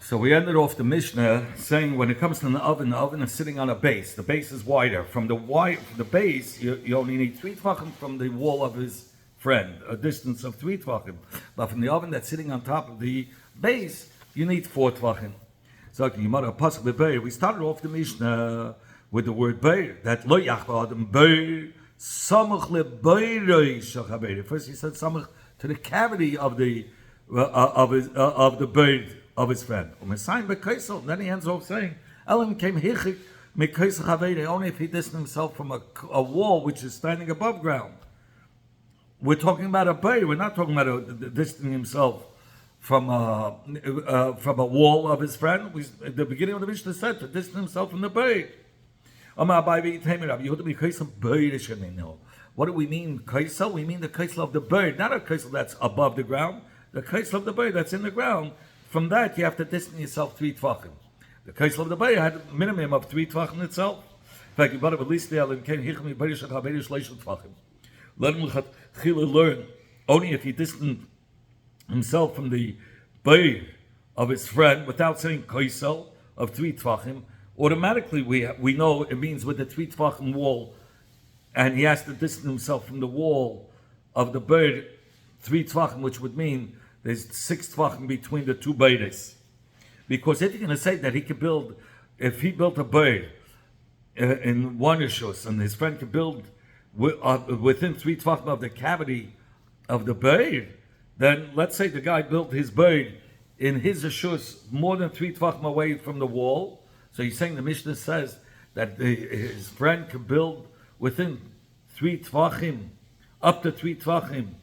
So we ended off the Mishnah saying when it comes to the oven is sitting on a base. The base is wider. From the base, you only need 3 tvachim from the wall of his friend, a distance of 3 tvachim. But from the oven that's sitting on top of the base, you need 4 tvachim. So we started off the Mishnah with the word beir, that lo yachba adam beir samach le beirei shachabeir. First he said samach to the cavity of the beir of his friend. Then he ends off saying, Elam came hichik mekaisach havei, only if he distanced himself from a wall which is standing above ground. We're talking about a beir. We're not talking about distancing himself from a wall of his friend. At the beginning of the Mishnah said to distance himself from the beir. What do we mean kaisel? We mean the kaisel of the bird, not a kaisel that's above the ground. The kaisel of the bird that's in the ground. From that, you have to distance yourself 3 tvachim. The kaisel of the bird had a minimum of 3 tvachim itself. In fact, you better at least let him learn only if he distanced himself from the bird of his friend without saying kaisel of 3 tvachim. Automatically, we know it means with the 3 tvachim wall, and he has to distance himself from the wall of the bird 3 tvachim, which would mean there's 6 tvachim between the 2 beides. Because if you're going to say that he could build, if he built a bird in one rishus, and his friend could build within 3 tvachim of the cavity of the bird, then let's say the guy built his bird in his rishus more than 3 tvachim away from the wall. So he's saying the Mishnah says that his friend could build within 3 tvachim, up to 3 tvachim.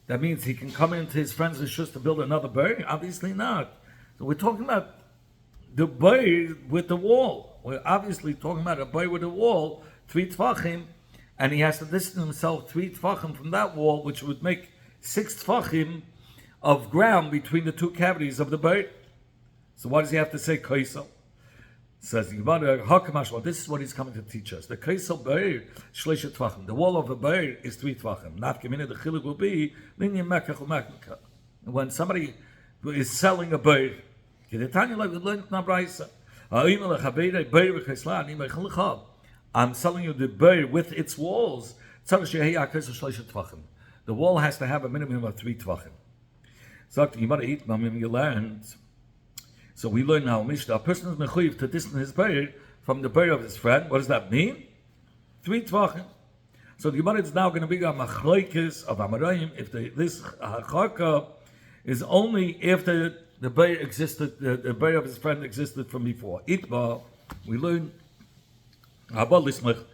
That means he can come into his friend's rishus to build another bird? Obviously not. So we're talking about the bird with the wall. We're obviously talking about a bird with a wall, 3 tvachim, and he has to distance himself 3 tvachim from that wall, which would make 6 tvachim of ground between the 2 cavities of the bird. So why does he have to say kaisel? Says this is what he's coming to teach us. The kaisel beir shleisha tvachim. The wall of a beir is 3 tvachim. Nafkamina, the chiluk will be linyan mekach u'mekach. When somebody is selling a beir, I'm selling you the beir with its walls. The wall has to have a minimum of 3 tvachim. So you learned. So we learn now, Mishnah, a person is mechuyev to distance his beir from the beir of his friend. What does that mean? 3 tvachim. So the Gemara is now going to be a machlokes of Amarayim if this hachaka is only if the beir existed, the beir of his friend existed from before. Itba, we learn about lismach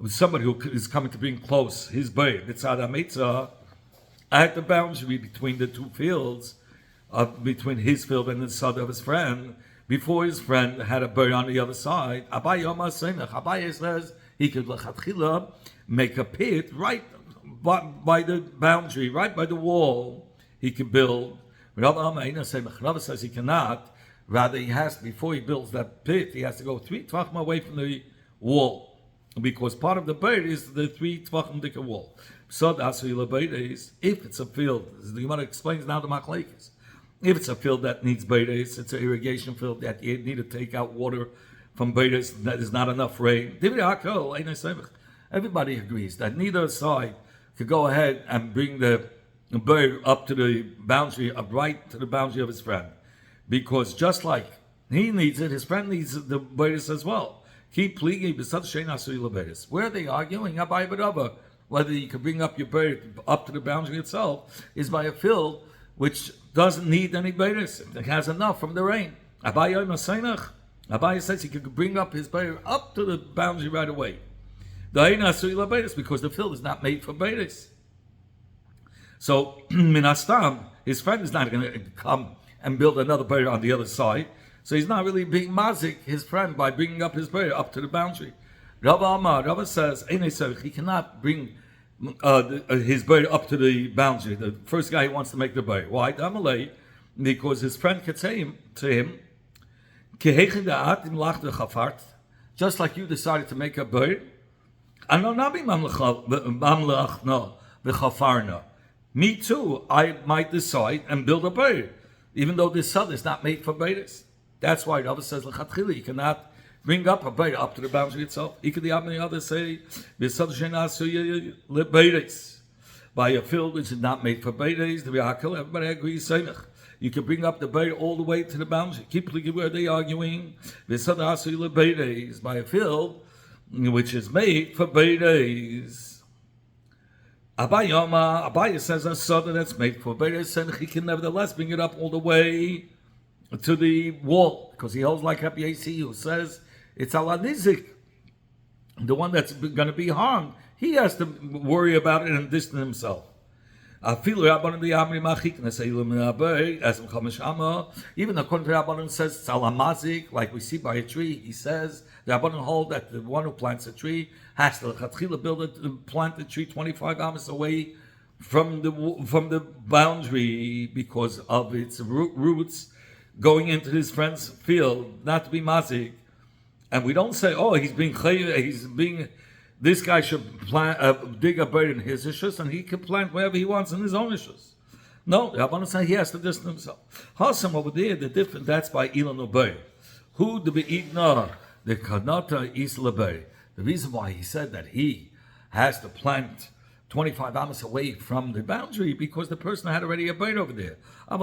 with somebody who is coming to bring close his beir. Mitzad HaMeitzah at the boundary between the 2 fields. Between his field and the side of his friend, before his friend had a bird on the other side. Abaye says he could make a pit right by the boundary, right by the wall. He could build. Rabbi says he cannot. Rather, he has, before he builds that pit, he has to go 3 tvachim away from the wall, because part of the bird is the 3 tvachim dika wall. So that's if it's a field. The Gemara explains now the machlekes. If it's a field that needs beides, it's an irrigation field that you need to take out water from beides, that is not enough rain. Everybody agrees that neither side could go ahead and bring the bird up to the boundary, right to the boundary of his friend. Because just like he needs it, his friend needs the beides as well. Where are they arguing? Whether you can bring up your bird up to the boundary itself is by a field which doesn't need any beides. It has enough from the rain. Abaye says he could bring up his beir up to the boundary right away. Because the field is not made for beides. So, minastam, his friend is not going to come and build another beir on the other side. So he's not really being mazik his friend by bringing up his beir up to the boundary. Rabba says he cannot bring his beir up to the boundary. The first guy who wants to make the beir. Why? Because his friend could say to him, just like you decided to make a beir, me too, I might decide and build a beir, even though this sod is not made for beides. That's why Rava says lechatchila you cannot bring up a beir up to the boundary itself. The others say by a field which is not made for beiros. Everybody agrees. You can bring up the beir all the way to the boundary. Keep looking where they arguing. By a field which is made for beiros. Abaya says a soda that's made for beiros, and he can nevertheless bring it up all the way to the wall, because he holds like Rabbi Yossi, who says it's ala nizik, the one that's going to be harmed. He has to worry about it and distance himself. Even according to Rabbanan says it's ala mazik, like we see by a tree. He says the Rabbanan hold that the one who plants a tree has to plant the tree 25 amos away from the boundary because of its roots going into his friend's field, not to be mazik. And we don't say, this guy should plant, dig a bird in his issues, and he can plant wherever he wants in his own issues. No, the Rabbanan say he has to distance himself. Hasam over there, that's by Ilan Ubay. Who the Be'idna, the Kanata Isla Bay. The reason why he said that he has to plant 25 amos away from the boundary because the person had already a bird over there. But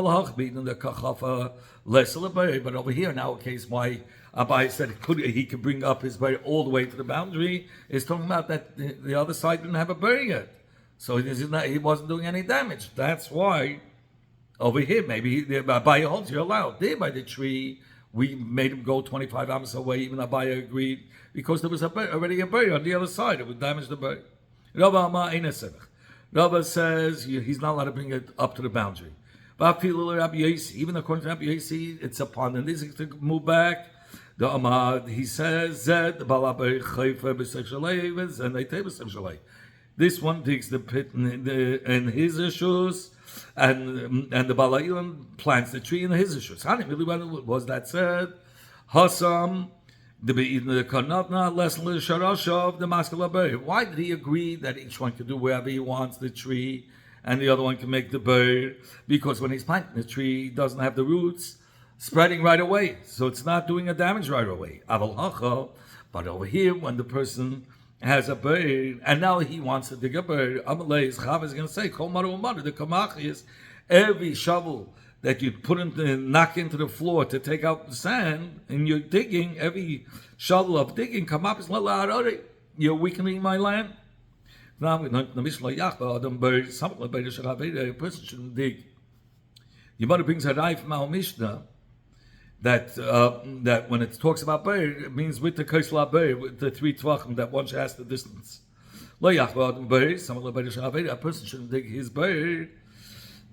over here, in our case, why Abai said he could bring up his bird all the way to the boundary is talking about that the other side didn't have a bird yet. So he wasn't doing any damage. That's why over here, maybe Abai holds you're allowed. There by the tree, we made him go 25 amos away, even Abai agreed, because there was already a bird on the other side. It would damage the bird. Rava says he's not allowed to bring it up to the boundary. But even according to Rabbi Yossi, it's upon the nizik to move back. He says this one digs the pit in his issues, and the Balailan plants the tree in his issues. How was that said? Hasam. Why did he agree that each one can do wherever he wants the tree and the other one can make the bird? Because when he's planting the tree, he doesn't have the roots spreading right away, so it's not doing a damage right away. But over here, when the person has a bird and now he wants to dig a bird, is going to say, the kamach is every shovel that you knock into the floor to take out the sand, and you're digging, every shovel of digging, come up, you're weakening my land. Now, a person shouldn't dig. Yomara brings a rai from our Mishnah that when it talks about bird, it means with the kaisla bird, with the 3 tvachim, that one has the distance. A person shouldn't dig his bird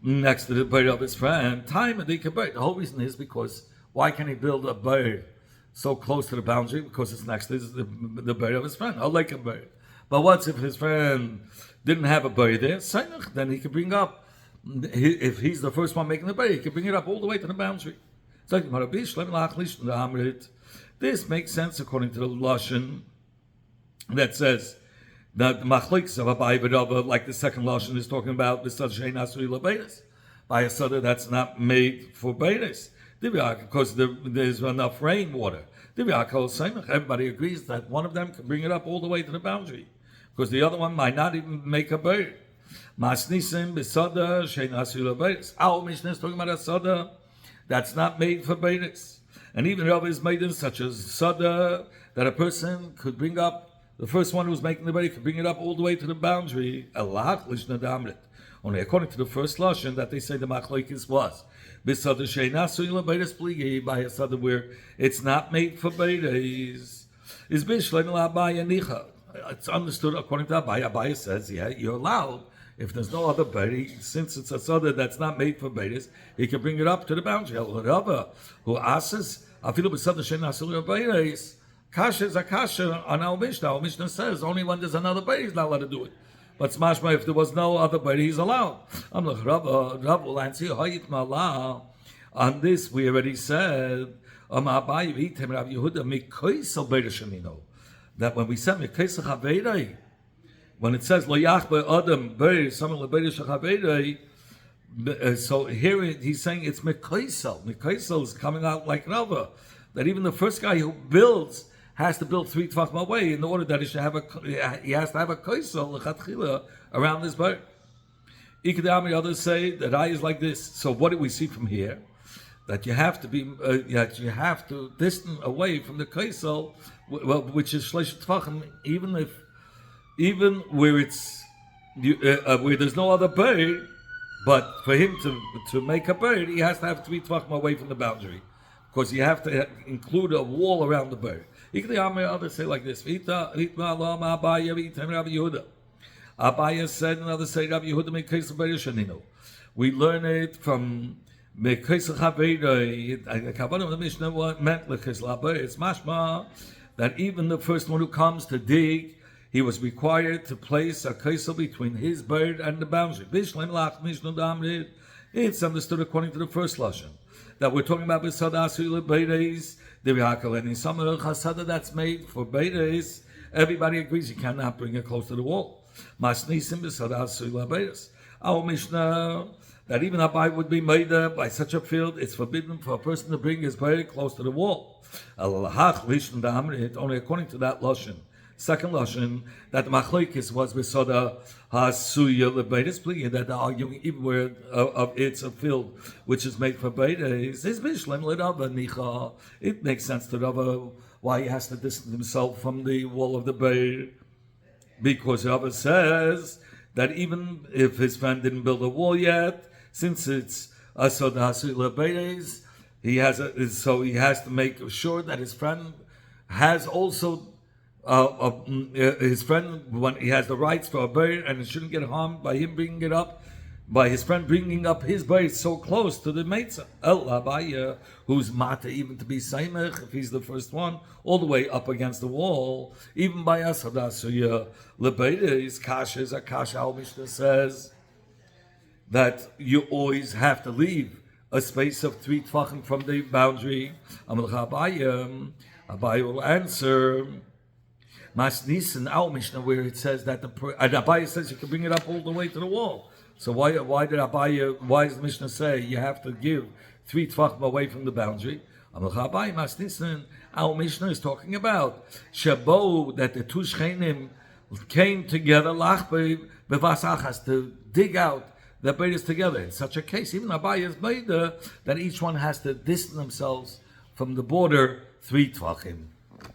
next to the bird of his friend. The whole reason is because why can he build a bird so close to the boundary? Because it's next to the bird of his friend. I like a bird. But what if his friend didn't have a bird there? Then he could bring up, if he's the first one making the bird, he could bring it up all the way to the boundary. This makes sense according to the Lashon that says that the machliks of Abai B'Rava, like the second Lashon is talking about, by a soda that's not made for beiros, because there's enough rainwater. Everybody agrees that one of them can bring it up all the way to the boundary, because the other one might not even make a bird. Our Mishnah is talking about a soda that's not made for beiros. And even Rav is made in such a soda that a person could bring up, the first one who was making the bird could bring it up all the way to the boundary. Only according to the first lashon that they say the machlokes was by a soda where it's not made for beiros. It's understood according to Abai. Abai says, yeah, you're allowed. If there's no other bird, since it's a soda that's not made for beiros, he can bring it up to the boundary. Rava, who asks, kasha is a kasha on our Mishnah. Our Mishnah says only when there's another bird he's not allowed to do it. But smashma, if there was no other bird, he's allowed. On this, we already said that when we said when it says lo yachba adam beir, someone lebeir shachaveirei, So here he's saying it's mekaisel. Mekaisel is coming out like Rava, that even the first guy who builds has to build 3 tvachim away in order that he has to have a kaisel lechatchila around this bird. Ikadami, others say that I is like this. So what do we see from here? That you have to be that you have to distant away from the kaisel, which is shleish tvachim, even where it's where there's no other bird. But for him to make a bird, he has to have 3 tvachim away from the boundary, because you have to include a wall around the bird. Others say like this: Abaya said, and others say, Rabbi Yehuda Mekesel Bereshanino. We learn it from Mekesel Chaveira. The Kavanah of the Mishnah meant Lekesel Habeir. It's mashma that even the first one who comes to dig, he was required to place a kesel between his bird and the boundary. It's understood according to the first lashon that we're talking about b'sadasu lebeires devihakel, and in some of the chasada that's made for beires, everybody agrees you cannot bring it close to the wall. Masnisim b'sadasu lebeires. Our Mishnah that even a Abai would be made by such a field, it's forbidden for a person to bring his bird close to the wall. Only according to that lashon. Second lashon that the machlokes was b'soda hasuya lebeides pligi, that the arguing even where of it's a field which is made for beides is bishlam l'Rava nicha. It makes sense to Rava why he has to distance himself from the wall of the beid, because Rava says that even if his friend didn't build a wall yet, since it's asoda hasuya lebeides, he has to make sure that his friend has also. His friend, when he has the rights for a bird, and it shouldn't get harmed by him bringing it up, by his friend bringing up his bird so close to the meitzah. El Abaya, who's mata even to be saimech, if he's the first one, all the way up against the wall, even by us, Hadasuya Lebeida is kasha, is a kasha. Our Mishnah says that you always have to leave a space of 3 tvachim from the boundary. Abaya will answer. Mas Nisan, our Mishnah, where it says that Abaya says you can bring it up all the way to the wall. So why does the Mishnah say you have to give 3 tvachim away from the boundary? Abaya, Mas Nisan, our Mishnah is talking about Shabo, that the 2 shchenim came together, lachbe bevasachas, to dig out the beidas together. In such a case, even Abaya is made that each one has to distance themselves from the border 3 tvachim.